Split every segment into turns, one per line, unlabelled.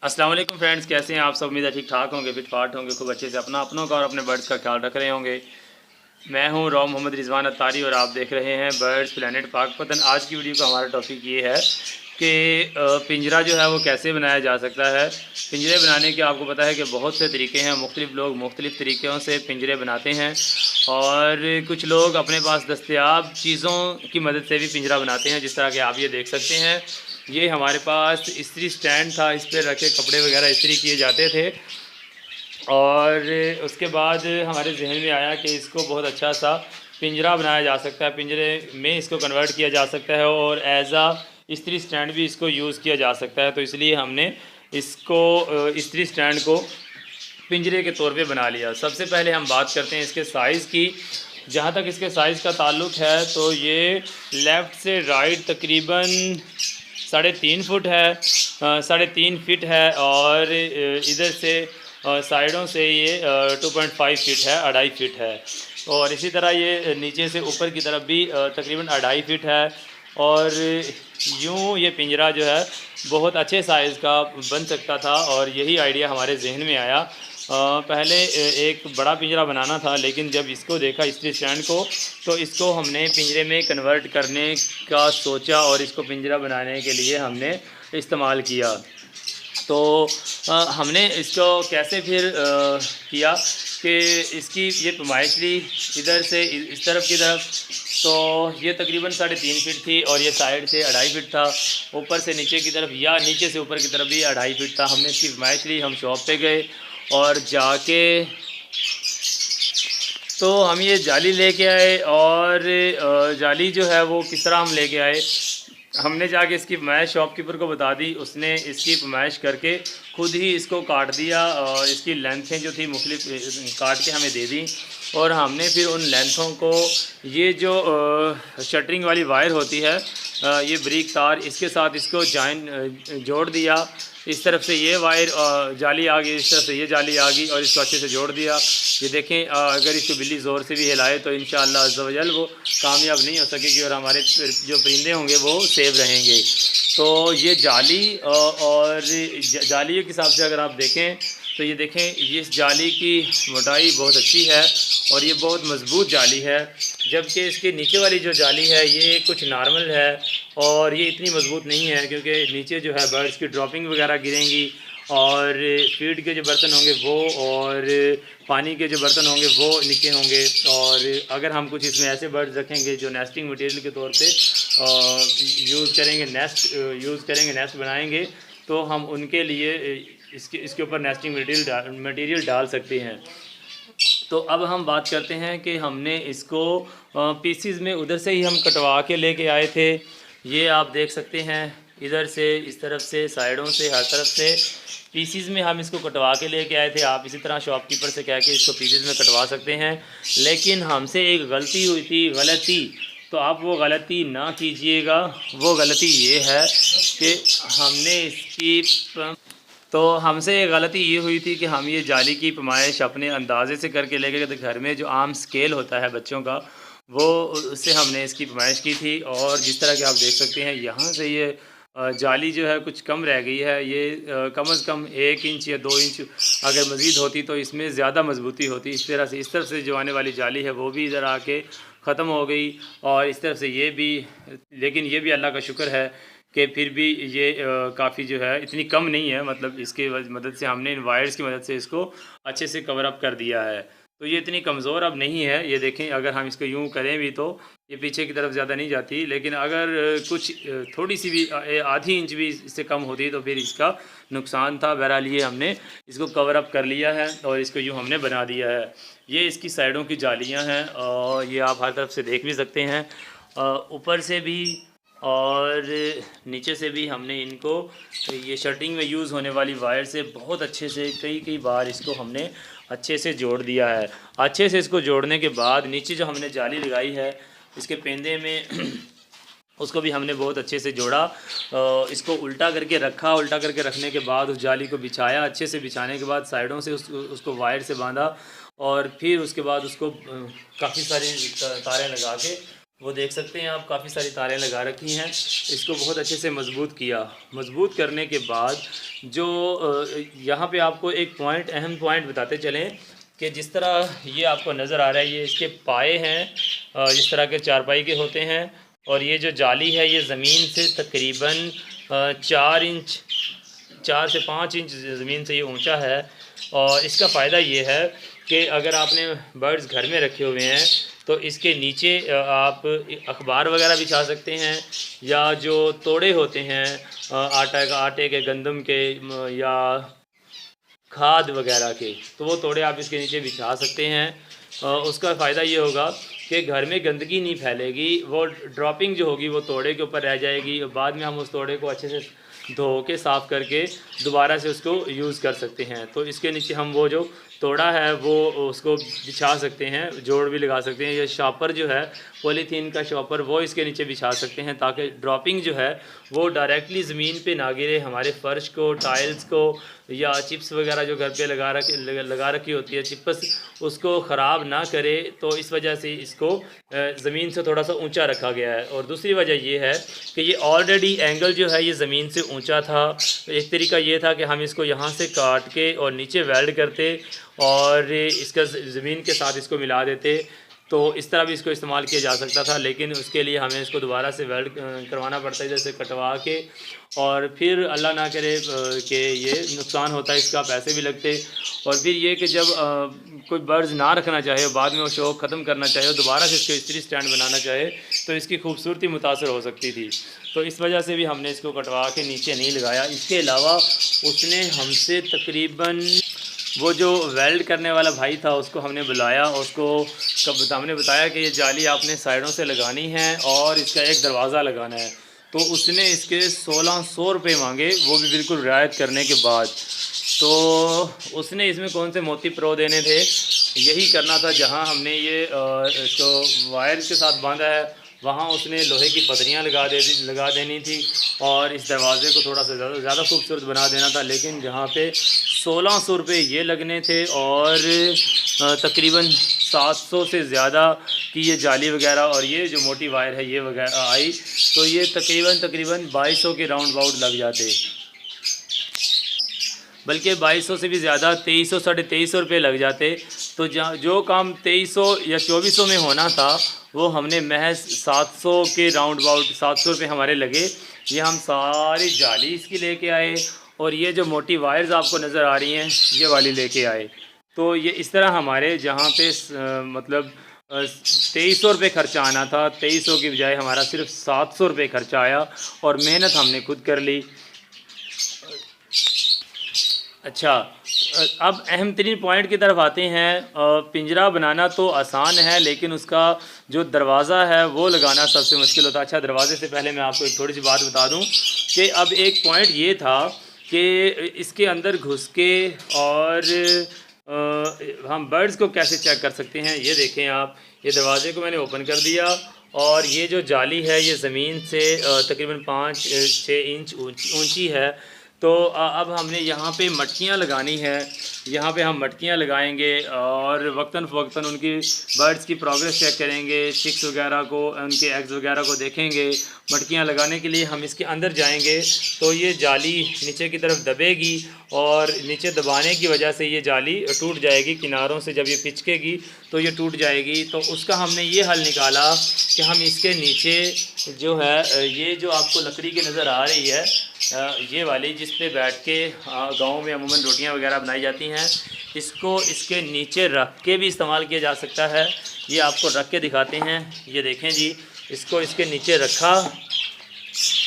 अस्सलाम वालेकुम फ्रेंड्स, कैसे हैं आप सब। उम्मीद है ठीक ठाक होंगे, फिट फाट होंगे, खूब अच्छे से अपनों का और अपने बर्ड्स का ख्याल रख रहे होंगे। मैं हूं रॉ मोहम्मद रिजवान अत्तारी और आप देख रहे हैं बर्ड्स प्लेनेट पाकपतन। आज की वीडियो का हमारा टॉपिक ये है कि पिंजरा जो है वो कैसे बनाया जा सकता है। पिंजरे बनाने के आपको पता है कि बहुत से तरीके हैं, मुख्तलिफ़ लोग मुख्तलिफ़ तरीक़ों से पिंजरे बनाते हैं और कुछ लोग अपने पास दस्तयाब चीज़ों की मदद से भी पिंजरा बनाते हैं। जिस तरह के आप ये देख सकते हैं, ये हमारे पास इस्त्री स्टैंड था, इस पर रखे कपड़े वगैरह इस्त्री किए जाते थे और उसके बाद हमारे जहन में आया कि इसको बहुत अच्छा सा पिंजरा बनाया जा सकता है, पिंजरे में इसको कन्वर्ट किया जा सकता है और एज आ इस्त्री स्टैंड भी इसको यूज़ किया जा सकता है। तो इसलिए हमने इसको इस्त्री स्टैंड को पिंजरे के तौर पे बना लिया। सबसे पहले हम बात करते हैं इसके साइज़ की। जहाँ तक इसके साइज़ का ताल्लुक़ है तो ये लेफ़्ट से राइट तकरीबन 3.5 फुट है, 3.5 फीट है और इधर से साइडों से ये 2.5 फीट है, 2.5 फीट है। और इसी तरह ये नीचे से ऊपर की तरफ भी तकरीबन 2.5 फीट है। और यूँ ये पिंजरा जो है बहुत अच्छे साइज़ का बन सकता था और यही आइडिया हमारे जहन में आया। पहले एक बड़ा पिंजरा बनाना था, लेकिन जब इसको देखा इस्त्री स्टैंड को, तो इसको हमने पिंजरे में कन्वर्ट करने का सोचा और इसको पिंजरा बनाने के लिए हमने इस्तेमाल किया। तो हमने इसको कैसे फिर किया कि इसकी ये पैमाइश ली इधर से इस तरफ की तरफ, तो ये तकरीबन 3.5 फीट थी और ये साइड से 2.5 फीट था। ऊपर से नीचे की तरफ या नीचे से ऊपर की तरफ भी 2.5 फीट था। हमने इसकी पैमाइश ली, हम शॉप पे गए और जाके तो हम ये जाली लेके आए और जाली जो है वो किस तरह हम लेके आए, हमने जाके इसकी पैमाइश शॉपकीपर को बता दी। उसने इसकी पैमाइश करके खुद ही इसको काट दिया और इसकी लेंथें जो थी मुख्तलिफ काट के हमें दे दी और हमने फिर उन लेंथों को, ये जो शटरिंग वाली वायर होती है, ये ब्रिक तार, इसके साथ इसको जोड़ दिया। इस तरफ से ये वायर जाली आ गई, इस तरफ से ये जाली आ गई और इसको अच्छे से जोड़ दिया। ये देखें, अगर इसको बिल्ली ज़ोर से भी हिलाए तो इंशाअल्लाह अज़्ज़ा वजल वो कामयाब नहीं हो सकेगी और हमारे जो परिंदे होंगे वो सेव रहेंगे। तो ये जाली और जाली के हिसाब से अगर आप देखें तो ये देखें, ये इस जाली की मोटाई बहुत अच्छी है और ये बहुत मज़बूत जाली है, जबकि इसके नीचे वाली जो जाली है ये कुछ नॉर्मल है और ये इतनी मज़बूत नहीं है, क्योंकि नीचे जो है बर्ड्स की ड्रॉपिंग वगैरह गिरेंगी और फीड के जो बर्तन होंगे वो और पानी के जो बर्तन होंगे वो नीचे होंगे। और अगर हम कुछ इसमें ऐसे बर्ड्स रखेंगे जो नेस्टिंग मटेरियल के तौर पे यूज़ करेंगे, नेस्ट बनाएंगे, तो हम उनके लिए इसके ऊपर नेस्टिंग मटेरियल डाल सकते हैं। तो अब हम बात करते हैं कि हमने इसको पीसीज में उधर से ही हम कटवा के लेके आए थे। ये आप देख सकते हैं, इधर से, इस तरफ से, साइडों से, हर तरफ से पीसीज में हम इसको कटवा के लेके आए थे। आप इसी तरह शॉपकीपर से कह के इसको पीसीज में कटवा सकते हैं, लेकिन हमसे एक गलती हुई थी, गलती। तो आप वो गलती ना कीजिएगा। वो गलती ये है कि हमने इसकी हमसे ये गलती ये हुई थी कि हम ये जाली की पैमाइश अपने अंदाज़े से करके ले गए थे। घर में जो आम स्केल होता है बच्चों का, वो उससे हमने इसकी पैमाइश की थी और जिस तरह के आप देख सकते हैं, यहाँ से ये जाली जो है कुछ कम रह गई है। ये कम से कम 1 इंच या 2 इंच अगर मज़ीद होती तो इसमें ज़्यादा मजबूती होती। इस तरफ से जो आने वाली जाली है वो भी इधर आके ख़त्म हो गई और इस तरफ से ये भी, लेकिन ये भी अल्लाह का शुक्र है कि फिर भी ये काफ़ी जो है इतनी कम नहीं है, मतलब इसके मदद से हमने इन वायर्स की मदद से इसको अच्छे से कवर अप कर दिया है। तो ये इतनी कमज़ोर अब नहीं है। ये देखें, अगर हम इसको यूँ करें भी तो ये पीछे की तरफ ज़्यादा नहीं जाती, लेकिन अगर कुछ थोड़ी सी भी आधी इंच भी इससे कम होती तो फिर इसका नुकसान था। बहरहाल ये हमने इसको कवर अप कर लिया है और इसको यूँ हमने बना दिया है। ये इसकी साइडों की जालियाँ हैं और ये आप हर तरफ से देख भी सकते हैं, ऊपर से भी और नीचे से भी हमने इनको ये शर्टिंग में यूज़ होने वाली वायर से बहुत अच्छे से कई बार इसको हमने अच्छे से जोड़ दिया है। अच्छे से इसको जोड़ने के बाद नीचे जो हमने जाली लगाई है इसके पेंदे में उसको भी हमने बहुत अच्छे से जोड़ा। इसको उल्टा करके रखा, उल्टा करके रखने के बाद उस जाली को बिछाया। अच्छे से बिछाने के बाद साइडों से उसको वायर से बांधा और फिर उसके बाद उसको काफ़ी सारी तारें लगा के वो देख सकते हैं आप, काफ़ी सारी तारें लगा रखी हैं। इसको बहुत अच्छे से मज़बूत किया। मज़बूत करने के बाद जो यहाँ पे आपको एक पॉइंट, अहम पॉइंट बताते चलें कि जिस तरह ये आपको नज़र आ रहा है, ये इसके पाए हैं जिस तरह के चारपाई के होते हैं, और ये जो जाली है ये ज़मीन से तकरीबन 4 से 5 इंच ज़मीन से ये ऊंचा है। और इसका फ़ायदा ये है कि अगर आपने बर्ड्स घर में रखे हुए हैं तो इसके नीचे आप अखबार वगैरह बिछा सकते हैं, या जो तोड़े होते हैं आटे के, गंदम के या खाद वगैरह के, तो वो तोड़े आप इसके नीचे बिछा सकते हैं। उसका फ़ायदा ये होगा कि घर में गंदगी नहीं फैलेगी, वो ड्रॉपिंग जो होगी वो तोड़े के ऊपर रह जाएगी, और बाद में हम उस तोड़े को अच्छे से धो के साफ़ करके दोबारा से उसको यूज़ कर सकते हैं। तो इसके नीचे हम वो जो तोड़ा है वो उसको बिछा सकते हैं, जोड़ भी लगा सकते हैं। ये शॉपर जो है, पॉलीथीन का शॉपर, वो इसके नीचे बिछा सकते हैं ताकि ड्रॉपिंग जो है वो डायरेक्टली ज़मीन पे ना गिरे, हमारे फ़र्श को, टाइल्स को, या चिप्स वगैरह जो घर पे लगा रखी होती है चिप्स, उसको ख़राब ना करे। तो इस वजह से इसको ज़मीन से थोड़ा सा ऊंचा रखा गया है। और दूसरी वजह ये है कि ये ऑलरेडी एंगल जो है ये ज़मीन से ऊंचा था। एक तरीका ये था कि हम इसको यहाँ से काट के और नीचे वेल्ड करते और इसका ज़मीन के साथ इसको मिला देते, तो इस तरह भी इसको इस्तेमाल किया जा सकता था। लेकिन उसके लिए हमें इसको दोबारा से वेल्ड करवाना पड़ता है, जैसे कटवा के, और फिर अल्लाह ना करे कि ये नुकसान होता है, इसका पैसे भी लगते। और फिर ये कि जब कोई बर्ड्स ना रखना चाहे, बाद में वो शौक़ ख़त्म करना चाहे और दोबारा से इसको इस्त्री स्टैंड बनाना चाहे, तो इसकी खूबसूरती मुतासर हो सकती थी। तो इस वजह से भी हमने इसको कटवा के नीचे नहीं लगाया। इसके अलावा उसने हमसे तकरीबन, वो जो वेल्ड करने वाला भाई था उसको हमने बुलाया, उसको हमने बताया कि ये जाली आपने साइडों से लगानी है और इसका एक दरवाज़ा लगाना है। तो उसने इसके 1600 रुपये मांगे, वो भी बिल्कुल रियायत करने के बाद। तो उसने इसमें कौन से मोती प्रो देने थे, यही करना था। जहां हमने ये जो वायर के साथ बांधा है वहाँ उसने लोहे की पतरियाँ लगा देनी थी, और इस दरवाज़े को थोड़ा सा ज़्यादा खूबसूरत बना देना था। लेकिन जहाँ पे 1600 रुपये ये लगने थे, और तकरीबन 700 से ज़्यादा की ये जाली वगैरह और ये जो मोटी वायर है ये वगैरह आई, तो ये तकरीबन 2200 के राउंड अबाउट लग जाते, बल्कि 2200 से भी ज़्यादा, 2300 साढ़े 2300 रुपये लग जाते। तो जो काम 2300 या 2400 में होना था वो हमने महज 700 के राउंड अबाउट 700 रुपये हमारे लगे। ये हम सारी जाली इसकी लेके आए, और ये जो मोटी वायर्स आपको नज़र आ रही हैं ये वाली लेके आए। तो ये इस तरह हमारे जहाँ पे मतलब 2300 रुपये खर्चा आना था, 2300 की बजाय हमारा सिर्फ 700 रुपये खर्चा आया, और मेहनत हमने खुद कर ली। अच्छा, अब अहम तरीन पॉइंट की तरफ आते हैं। पिंजरा बनाना तो आसान है, लेकिन उसका जो दरवाज़ा है वो लगाना सबसे मुश्किल होता है। अच्छा, दरवाज़े से पहले मैं आपको एक थोड़ी सी बात बता दूं कि अब एक पॉइंट ये था कि इसके अंदर घुस के और हम बर्ड्स को कैसे चेक कर सकते हैं। ये देखें आप, ये दरवाज़े को मैंने ओपन कर दिया, और ये जो जाली है ये ज़मीन से तकरीबन 5-6 इंच ऊंची है। तो अब हमने यहाँ पे मटकियाँ लगानी है। यहाँ पे हम मटकियाँ लगाएंगे और वक्तन फ़वक्तन उनकी बर्ड्स की प्रोग्रेस चेक करेंगे, चिक्स वगैरह को, उनके एग्स वगैरह को देखेंगे। मटकियाँ लगाने के लिए हम इसके अंदर जाएंगे तो ये जाली नीचे की तरफ दबेगी, और नीचे दबाने की वजह से ये जाली टूट जाएगी किनारों से। जब ये पिचकेगी तो ये टूट जाएगी। तो उसका हमने ये हल निकाला कि हम इसके नीचे जो है, ये जो आपको लकड़ी की नज़र आ रही है, ये वाली जिस पे बैठ के गाँव में अमूमन रोटियां वगैरह बनाई जाती हैं, इसको इसके नीचे रख के भी इस्तेमाल किया जा सकता है। ये आपको रख के दिखाते हैं। ये देखें जी, इसको इसके नीचे रखा,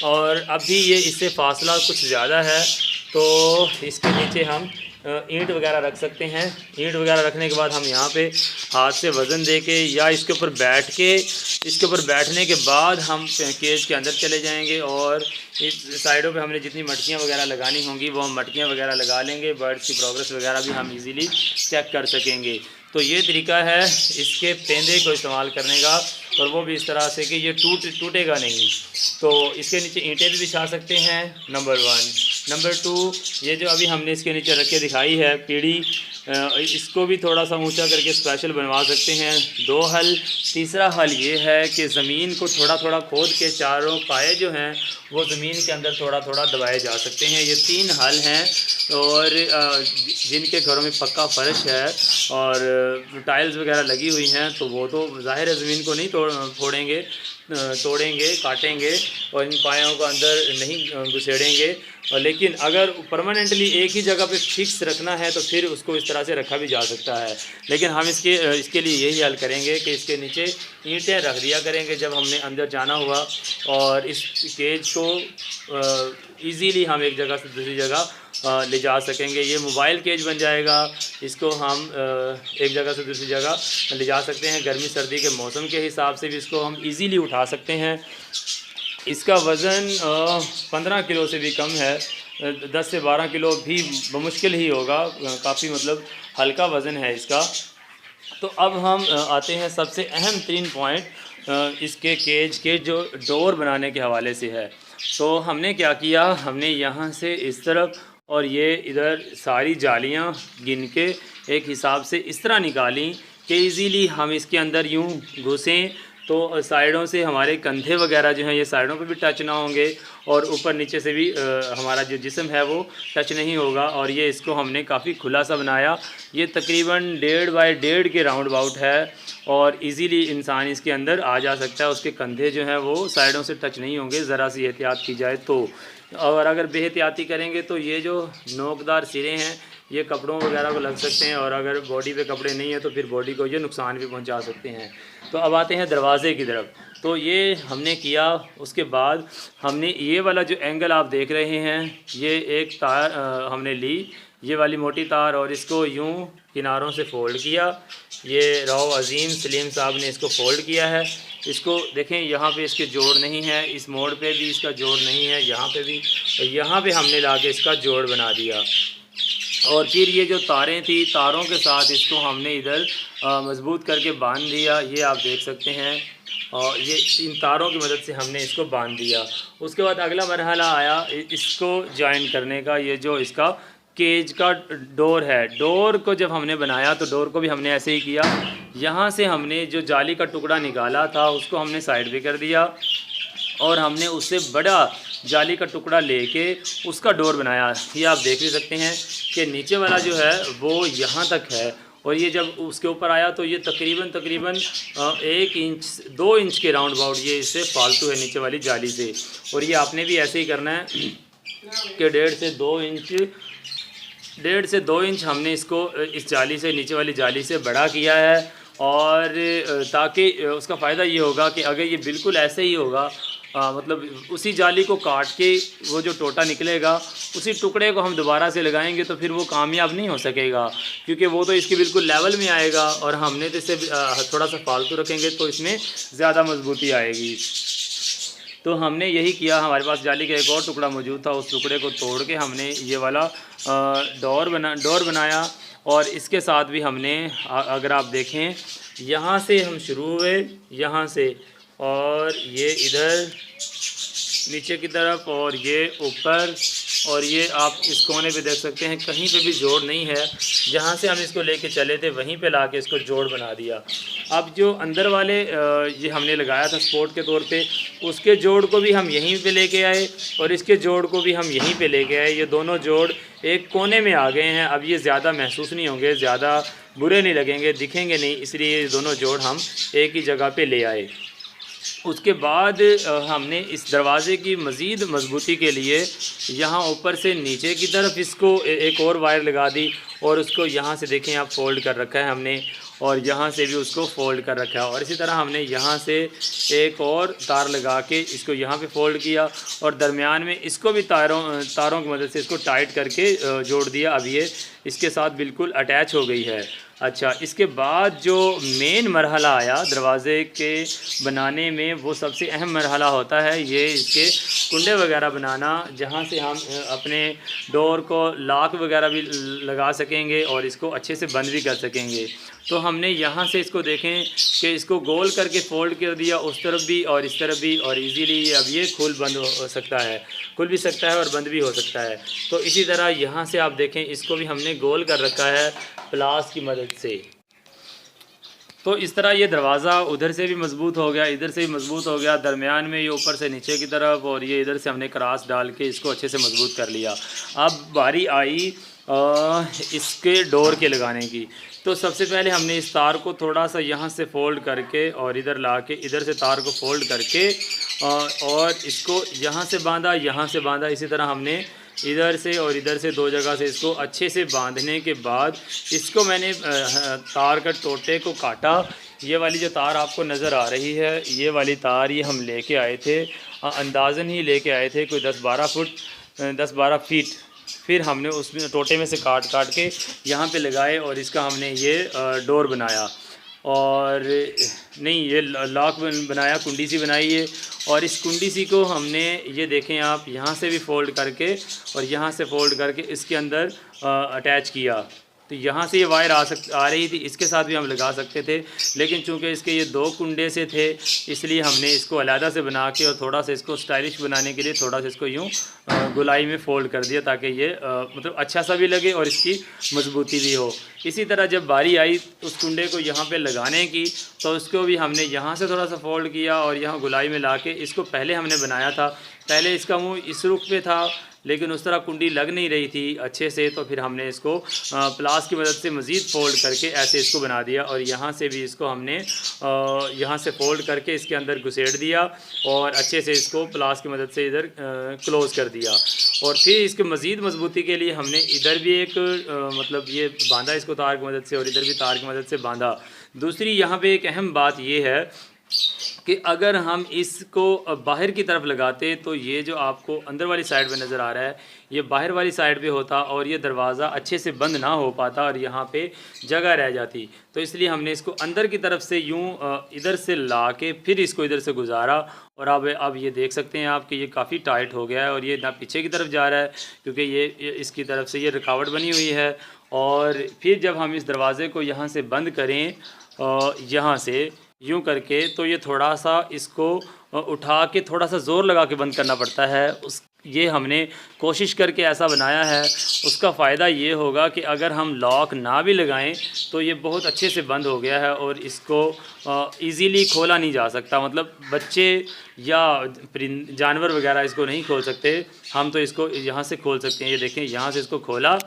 और अभी ये इससे फासला कुछ ज़्यादा है, तो इसके नीचे हम ईंट वगैरह रख सकते हैं। ईंट वगैरह रखने के बाद हम यहाँ पे हाथ से वज़न दे के या इसके ऊपर बैठ के, इसके ऊपर बैठने के बाद हम केज के अंदर चले जाएंगे, और इस साइडों पे हमने जितनी मटकियाँ वगैरह लगानी होंगी वो हम मटकियाँ वगैरह लगा लेंगे। बर्ड्स की प्रोग्रेस वगैरह भी हम इजीली चेक कर सकेंगे। तो ये तरीका है इसके पेंदे को इस्तेमाल करने का। और वो भी इस तरह से कि ये टूटेगा नहीं। तो इसके नीचे ईंटें भी बिछा सकते हैं, नंबर 1। नंबर 2, ये जो अभी हमने इसके नीचे रख के दिखाई है पीढ़ी, इसको भी थोड़ा सा ऊंचा करके स्पेशल बनवा सकते हैं। 2 हल। तीसरा हल ये है कि ज़मीन को थोड़ा थोड़ा खोद के चारों पाए जो हैं वो ज़मीन के अंदर थोड़ा थोड़ा दबाए जा सकते हैं। ये 3 हल हैं। और जिनके घरों में पक्का फ़र्श है और टाइल्स वगैरह लगी हुई हैं तो वो तो ज़ाहिर है ज़मीन को नहीं तोड़ेंगे, काटेंगे और इन पायों को अंदर नहीं घुसेड़ेंगे। और लेकिन अगर परमानेंटली एक ही जगह पे फिक्स रखना है तो फिर उसको इस तरह से रखा भी जा सकता है। लेकिन हम इसके लिए यही हल करेंगे कि इसके नीचे ईंटें रख दिया करेंगे जब हमने अंदर जाना हुआ, और इस केज को इजीली हम एक जगह से दूसरी जगह ले जा सकेंगे। ये मोबाइल केज बन जाएगा। इसको हम एक जगह से दूसरी जगह ले जा सकते हैं। गर्मी सर्दी के मौसम के हिसाब से भी इसको हम इजीली उठा सकते हैं। इसका वज़न 15 किलो से भी कम है, 10 से 12 किलो भी बमुश्किल ही होगा। काफ़ी मतलब हल्का वज़न है इसका। तो अब हम आते हैं सबसे अहम 3 पॉइंट इसके केज के जो डोर बनाने के हवाले से है। तो हमने क्या किया, हमने यहाँ से इस तरफ और ये इधर सारी जालियाँ गिन के एक हिसाब से इस तरह निकाली कि इजीली हम इसके अंदर यूँ घुसें तो साइडों से हमारे कंधे वगैरह जो हैं ये साइडों पे भी टच ना होंगे और ऊपर नीचे से भी हमारा जो जिस्म है वो टच नहीं होगा। और ये इसको हमने काफ़ी खुला सा बनाया। ये तकरीबन 1.5 बाय 1.5 के राउंड अबाउट है और इजीली इंसान इसके अंदर आ जा सकता है। उसके कंधे जो हैं वो साइडों से टच नहीं होंगे ज़रा सी एहतियात की जाए तो। और अगर बेहतियाती करेंगे तो ये जो नोकदार सिरे हैं ये कपड़ों वगैरह को लग सकते हैं, और अगर बॉडी पे कपड़े नहीं है तो फिर बॉडी को ये नुकसान भी पहुंचा सकते हैं। तो अब आते हैं दरवाज़े की तरफ। तो ये हमने किया। उसके बाद हमने ये वाला जो एंगल आप देख रहे हैं ये एक तार हमने ली, ये वाली मोटी तार, और इसको यूं किनारों से फ़ोल्ड किया। ये राव अज़ीम सलीम साहब ने इसको फ़ोल्ड किया है। इसको देखें, यहाँ पे इसके जोड़ नहीं है, इस मोड़ पे भी इसका जोड़ नहीं है, यहाँ पे भी, और यहाँ पे हमने लाके इसका जोड़ बना दिया। और फिर ये जो तारें थी, तारों के साथ इसको हमने इधर मज़बूत करके बांध दिया। ये आप देख सकते हैं, और ये इन तारों की मदद से हमने इसको बांध दिया। उसके बाद अगला मरहला आया इसको जॉइन करने का। ये जो इसका केज का डोर है, डोर को जब हमने बनाया तो डोर को भी हमने ऐसे ही किया। यहाँ से हमने जो जाली का टुकड़ा निकाला था उसको हमने साइड पे कर दिया, और हमने उससे बड़ा जाली का टुकड़ा लेके उसका डोर बनाया। ये आप देख भी सकते हैं कि नीचे वाला जो है वो यहाँ तक है, और ये जब उसके ऊपर आया तो ये तकरीबन 1 इंच 2 इंच के राउंड अबाउट ये इससे फालतू है नीचे वाली जाली से। और ये आपने भी ऐसे ही करना है कि 1.5 से 2 इंच हमने इसको इस जाली से, नीचे वाली जाली से बड़ा किया है। और ताकि उसका फ़ायदा ये होगा कि अगर ये बिल्कुल ऐसे ही होगा, मतलब उसी जाली को काट के वो जो टोटा निकलेगा उसी टुकड़े को हम दोबारा से लगाएंगे तो फिर वो कामयाब नहीं हो सकेगा, क्योंकि वो तो इसके बिल्कुल लेवल में आएगा, और हमने तो इसे थोड़ा सा फालतू रखेंगे तो इसमें ज़्यादा मजबूती आएगी। तो हमने यही किया। हमारे पास जाली का एक और टुकड़ा मौजूद था, उस टुकड़े को तोड़ के हमने ये वाला डोर बनाया। और इसके साथ भी हमने, अगर आप देखें, यहाँ से हम शुरू हुए, यहाँ से, और ये इधर नीचे की तरफ, और ये ऊपर, और ये आप इस कोने पे देख सकते हैं कहीं पे भी जोड़ नहीं है। जहाँ से हम इसको लेके चले थे वहीं पे लाके इसको जोड़ बना दिया। अब जो अंदर वाले ये हमने लगाया था सपोर्ट के तौर पे, उसके जोड़ को भी हम यहीं पे लेके आए, और इसके जोड़ को भी हम यहीं पे लेके आए। ये दोनों जोड़ एक कोने में आ गए हैं। अब ये ज़्यादा महसूस नहीं होंगे, ज़्यादा बुरे नहीं लगेंगे, दिखेंगे नहीं, इसलिए ये दोनों जोड़ हम एक ही जगह पे ले आए। उसके बाद हमने इस दरवाज़े की मज़ीद मजबूती के लिए यहाँ ऊपर से नीचे की तरफ इसको एक और वायर लगा दी, और उसको यहाँ से देखें आप फोल्ड कर रखा है हमने, और यहाँ से भी उसको फ़ोल्ड कर रखा है। और इसी तरह हमने यहाँ से एक और तार लगा के इसको यहाँ पे फ़ोल्ड किया, और दरमियान में इसको भी तारों की मदद से इसको टाइट करके जोड़ दिया। अब ये इसके साथ बिल्कुल अटैच हो गई है। अच्छा, इसके बाद जो मेन मरहला आया दरवाज़े के बनाने में, वो सबसे अहम मरहला होता है ये इसके कुंडे वगैरह बनाना, जहाँ से हम अपने डोर को लॉक वगैरह भी लगा सकेंगे और इसको अच्छे से बंद भी कर सकेंगे। तो हमने यहाँ से इसको देखें कि इसको गोल करके फ़ोल्ड कर दिया उस तरफ भी और इस तरफ भी, और इजीली अब ये खुल बंद हो सकता है, खुल भी सकता है और बंद भी हो सकता है। तो इसी तरह यहाँ से आप देखें, इसको भी हमने गोल कर रखा है प्लास की मदद से। तो इस तरह ये दरवाज़ा उधर से भी मज़बूत हो गया, इधर से भी मज़बूत हो गया, दरमियान में ये ऊपर से नीचे की तरफ, और ये इधर से हमने क्रास डाल के इसको अच्छे से मज़बूत कर लिया। अब बारी आई इसके डोर के लगाने की। तो सबसे पहले हमने इस तार को थोड़ा सा यहाँ से फ़ोल्ड करके और इधर ला के, इधर से तार को फ़ोल्ड करके और इसको यहाँ से बांधा, यहाँ से बांधा। इसी तरह हमने इधर से और इधर से दो जगह से इसको अच्छे से बांधने के बाद इसको मैंने तार का टोटे को काटा। ये वाली जो तार आपको नज़र आ रही है, ये वाली तार ये हम लेके आए थे, अंदाज़न ही लेके आए थे कोई 10-12 फीट। फिर हमने उसमें टोटे में से काट के यहाँ पे लगाए और इसका हमने ये डोर बनाया, और नहीं ये लॉक बनाया, कुंडी सी बनाई है। और इस कुंडी सी को हमने, ये देखें आप, यहाँ से भी फ़ोल्ड करके और यहाँ से फ़ोल्ड करके इसके अंदर अटैच किया। तो यहाँ से ये वायर आ रही थी, इसके साथ भी हम लगा सकते थे, लेकिन चूंकि इसके ये दो कुंडे से थे इसलिए हमने इसको अलहदा से बना के और थोड़ा सा इसको स्टाइलिश बनाने के लिए थोड़ा सा इसको यूँ गोलाई में फ़ोल्ड कर दिया, ताकि ये मतलब अच्छा सा भी लगे और इसकी मजबूती भी हो। इसी तरह जब बारी आई उस कुंडे को यहाँ पे लगाने की, तो उसको भी हमने यहाँ से थोड़ा सा फ़ोल्ड किया और यहाँ गोलाई में ला के इसको पहले हमने बनाया था। पहले इसका मुँह इस रुख पे था, लेकिन उस तरह कुंडी लग नहीं रही थी अच्छे से, तो फिर हमने इसको प्लास की मदद से मज़ीद फ़ोल्ड करके ऐसे इसको बना दिया, और यहाँ से भी इसको हमने यहाँ से फ़ोल्ड करके इसके अंदर घुसेड़ दिया और अच्छे से इसको प्लास की मदद से इधर क्लोज़ कर दिया। और फिर इसके मज़ीद मजबूती के लिए हमने इधर भी एक मतलब ये बांधा इसको तार की मदद से, और इधर भी तार की मदद से बांधा। दूसरी यहाँ पे एक अहम बात ये है कि अगर हम इसको बाहर की तरफ लगाते तो ये जो आपको अंदर वाली साइड पे नज़र आ रहा है, ये बाहर वाली साइड पे होता और ये दरवाज़ा अच्छे से बंद ना हो पाता और यहाँ पे जगह रह जाती। तो इसलिए हमने इसको अंदर की तरफ से यूँ इधर से ला के फिर इसको इधर से गुजारा, और अब ये देख सकते हैं आप कि ये काफ़ी टाइट हो गया है और ये ना पीछे की तरफ जा रहा है, क्योंकि ये इसकी तरफ से ये रुकावट बनी हुई है। और फिर जब हम इस दरवाज़े को यहाँ से बंद करें यहाँ से यूँ करके, तो ये थोड़ा सा इसको उठा के थोड़ा सा ज़ोर लगा के बंद करना पड़ता है। ये हमने कोशिश करके ऐसा बनाया है। उसका फ़ायदा ये होगा कि अगर हम लॉक ना भी लगाएं तो ये बहुत अच्छे से बंद हो गया है और इसको इजीली खोला नहीं जा सकता। मतलब बच्चे या जानवर वगैरह इसको नहीं खोल सकते, हम तो इसको यहाँ से खोल सकते हैं। ये देखें, यहाँ से इसको खोला,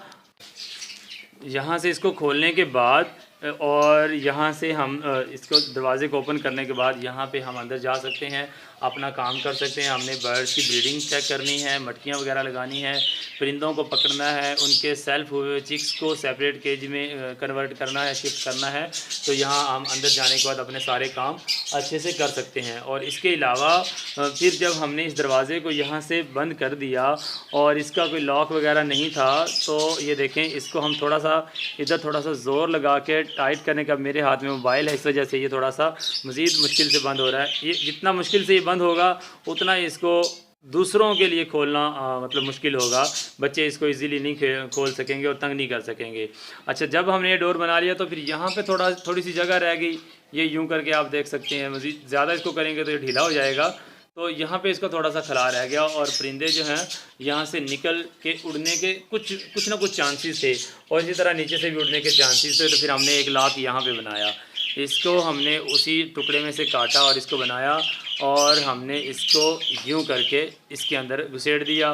यहाँ से इसको खोलने के बाद और यहाँ से हम इसको दरवाज़े को ओपन करने के बाद यहाँ पे हम अंदर जा सकते हैं, अपना काम कर सकते हैं। हमने बर्ड्स की ब्रीडिंग चेक करनी है, मटकियाँ वगैरह लगानी है, परिंदों को पकड़ना है, उनके सेल्फ हुए हुए चिक्स को सेपरेट केज में कन्वर्ट करना है, शिफ्ट करना है। तो यहाँ हम अंदर जाने के बाद अपने सारे काम अच्छे से कर सकते हैं। और इसके अलावा फिर जब हमने इस दरवाज़े को यहाँ से बंद कर दिया और इसका कोई लॉक वगैरह नहीं था, तो ये देखें, इसको हम थोड़ा सा इधर थोड़ा सा ज़ोर लगा के टाइट करने का, मेरे हाथ में मोबाइल है इस वजह से ये थोड़ा सा मज़ीद मुश्किल से बंद हो रहा है। ये जितना मुश्किल से ये बंद होगा उतना इसको दूसरों के लिए खोलना मतलब मुश्किल होगा। बच्चे इसको इजीली नहीं खोल सकेंगे और तंग नहीं कर सकेंगे। अच्छा, जब हमने ये डोर बना लिया तो फिर यहाँ पे थोड़ी सी जगह रह गई। ये यूँ करके आप देख सकते हैं, मज़ीद ज़्यादा इसको करेंगे तो ये ढीला हो जाएगा। तो यहाँ पे इसका थोड़ा सा खला रह गया और परिंदे जो हैं यहाँ से निकल के उड़ने के कुछ ना कुछ चांसेस थे, और इसी तरह नीचे से भी उड़ने के चांसेस थे। तो फिर हमने एक लाक यहाँ पे बनाया, इसको हमने उसी टुकड़े में से काटा और इसको बनाया, और हमने इसको यूँ करके इसके अंदर घुसेड़ दिया।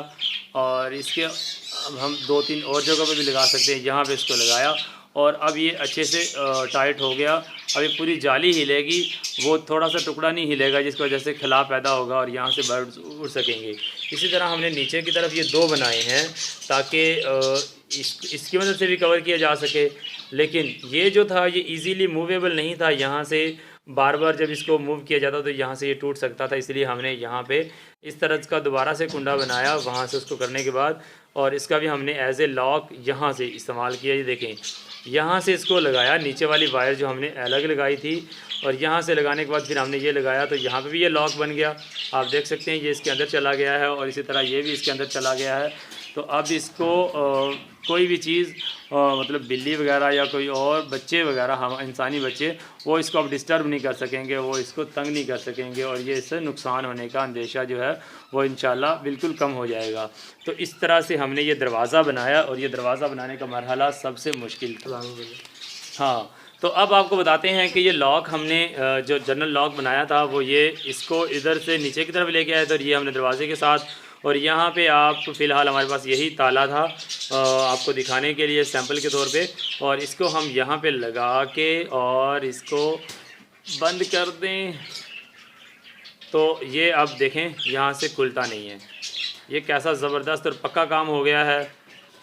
और इसके अब हम 2-3 और जगह पे भी लगा सकते हैं, यहाँ पे इसको लगाया और अब ये अच्छे से टाइट हो गया। अब ये पूरी जाली हिलेगी, वो थोड़ा सा टुकड़ा नहीं हिलेगा, जिसकी वजह से खिला पैदा होगा और यहाँ से बर्ड्स उड़ सकेंगे। इसी तरह हमने नीचे की तरफ ये 2 बनाए हैं ताकि इसकी मदद से भी कवर किया जा सके। लेकिन ये जो था ये इजीली मूवेबल नहीं था, यहाँ से बार बार जब इसको मूव किया जाता तो यहाँ से ये टूट सकता था। इसलिए हमने यहाँ पे इस तरह का दोबारा से कुंडा बनाया वहाँ से उसको करने के बाद, और इसका भी हमने एज ए लॉक यहाँ से इस्तेमाल किया। ये देखें, यहाँ से इसको लगाया, नीचे वाली वायर जो हमने अलग लगाई थी, और यहाँ से लगाने के बाद फिर हमने ये लगाया, तो यहाँ पे भी ये लॉक बन गया। आप देख सकते हैं ये इसके अंदर चला गया है, और इसी तरह ये भी इसके अंदर चला गया है। तो अब इसको कोई भी चीज़ मतलब बिल्ली वगैरह या कोई और बच्चे वगैरह, हम इंसानी बच्चे, वो इसको अब डिस्टर्ब नहीं कर सकेंगे, वो इसको तंग नहीं कर सकेंगे, और ये इससे नुकसान होने का अंदेशा जो है वो इंशाल्लाह बिल्कुल कम हो जाएगा। तो इस तरह से हमने ये दरवाज़ा बनाया, और ये दरवाज़ा बनाने का मरहला सबसे मुश्किल था। हाँ, तो अब आपको बताते हैं कि ये लॉक हमने जो जनरल लॉक बनाया था वो ये इसको इधर से नीचे की तरफ लेके आया था, और ये हमने दरवाजे के साथ, और यहाँ पे आप फ़िलहाल हमारे पास यही ताला था आपको दिखाने के लिए सैंपल के तौर पे, और इसको हम यहाँ पे लगा के और इसको बंद कर दें, तो ये अब देखें यहाँ से खुलता नहीं है। ये कैसा ज़बरदस्त और पक्का काम हो गया है।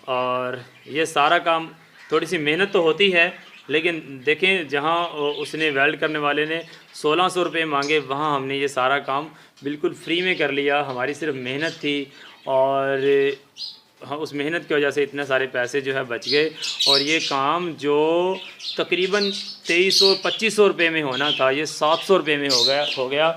और ये सारा काम, थोड़ी सी मेहनत तो होती है, लेकिन देखें जहाँ उसने वेल्ड करने वाले ने 1600 रुपये मांगे, वहाँ हमने ये सारा काम बिल्कुल फ्री में कर लिया। हमारी सिर्फ मेहनत थी, और हाँ, उस मेहनत की वजह से इतने सारे पैसे जो है बच गए। और ये काम जो तकरीबन 2300-2500 रुपये में होना था, ये 700 रुपये में हो गया।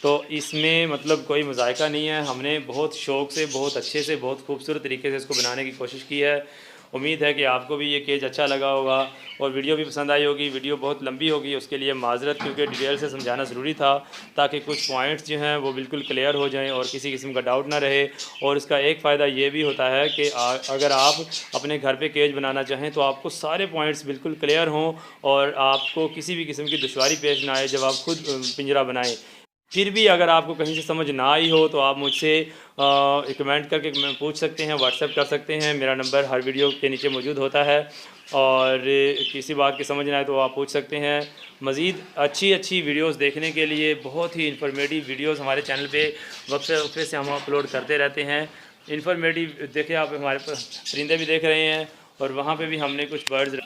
तो इसमें मतलब कोई मज़ायका नहीं है। हमने बहुत शौक़ से, बहुत अच्छे से, बहुत खूबसूरत तरीके से इसको बनाने की कोशिश की है। उम्मीद है कि आपको भी ये केज अच्छा लगा होगा, और वीडियो भी पसंद आई होगी। वीडियो बहुत लंबी होगी, उसके लिए माजरत, क्योंकि डिटेल से समझाना ज़रूरी था, ताकि कुछ पॉइंट्स जो हैं वो बिल्कुल क्लियर हो जाएं और किसी किस्म का डाउट ना रहे। और इसका एक फ़ायदा ये भी होता है कि अगर आप अपने घर पे केज बनाना चाहें तो आपको सारे पॉइंट्स बिल्कुल क्लियर हों, और आपको किसी भी किस्म की दुश्वारी पेश ना आए जब आप खुद पिंजरा बनाएँ। फिर भी अगर आपको कहीं से समझ ना आई हो तो आप मुझसे कमेंट करके पूछ सकते हैं, व्हाट्सएप कर सकते हैं। मेरा नंबर हर वीडियो के नीचे मौजूद होता है, और किसी बात की समझ ना आए तो आप पूछ सकते हैं। मज़ीद अच्छी वीडियोस देखने के लिए, बहुत ही इन्फॉर्मेटिव वीडियोस हमारे चैनल पे वक्फे से हम अपलोड करते रहते हैं। इन्फॉर्मेटिव देखें, आप हमारे परिंदे भी देख रहे हैं, और वहाँ पे भी हमने कुछ बर्ड्स,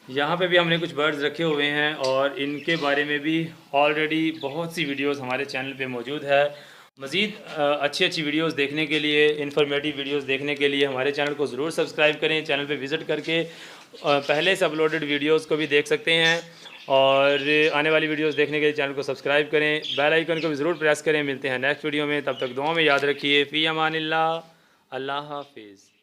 यहाँ पे भी हमने कुछ बर्ड्स रखे हुए हैं, और इनके बारे में भी ऑलरेडी बहुत सी वीडियोस हमारे चैनल पे मौजूद है। मज़ीद अच्छी वीडियोस देखने के लिए, इन्फॉर्मेटिव वीडियोस देखने के लिए हमारे चैनल को ज़रूर सब्सक्राइब करें। चैनल पे विज़िट करके पहले से अपलोडेड वीडियोस को भी देख सकते हैं, और आने वाली वीडियोस देखने के लिए चैनल को सब्सक्राइब करें। बेल आइकन को भी ज़रूर प्रेस करें। मिलते हैं नेक्स्ट वीडियो में, तब तक दुआ में याद रखिए। फ़ी अमानिल्लाह, अल्लाह हाफिज़।